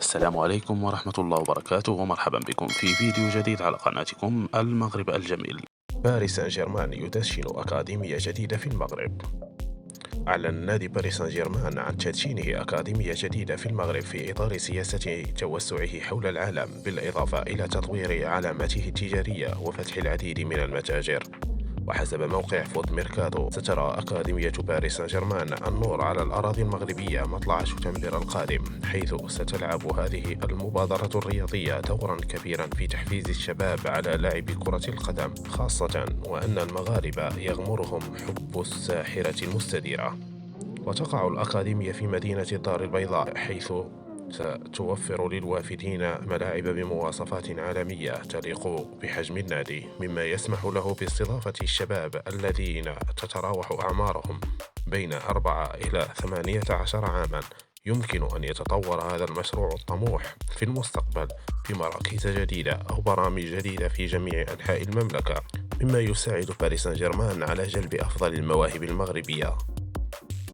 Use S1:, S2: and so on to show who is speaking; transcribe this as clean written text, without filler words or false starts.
S1: السلام عليكم ورحمة الله وبركاته، ومرحبا بكم في فيديو جديد على قناتكم المغرب الجميل. باريس سان جيرمان يدشن أكاديمية جديدة في المغرب. أعلن نادي باريس سان جيرمان عن تدشينه أكاديمية جديدة في المغرب في إطار سياسة توسعه حول العالم، بالإضافة إلى تطوير علامته التجارية وفتح العديد من المتاجر. وحسب موقع فوت ميركاتو، سترى أكاديمية باريس سان جيرمان النور على الأراضي المغربية مطلع شتنبر القادم، حيث ستلعب هذه المبادرة الرياضية دورا كبيرا في تحفيز الشباب على لعب كرة القدم، خاصة وأن المغاربة يغمرهم حب الساحرة المستديرة. وتقع الأكاديمية في مدينة الدار البيضاء، حيث ستوفر للوافدين ملاعب بمواصفات عالمية تليق بحجم النادي، مما يسمح له باستضافة الشباب الذين تتراوح أعمارهم بين 4 إلى 18 عاما. يمكن أن يتطور هذا المشروع الطموح في المستقبل بمراكز جديدة أو برامج جديدة في جميع أنحاء المملكة، مما يساعد باريس سان جيرمان على جلب أفضل المواهب المغربية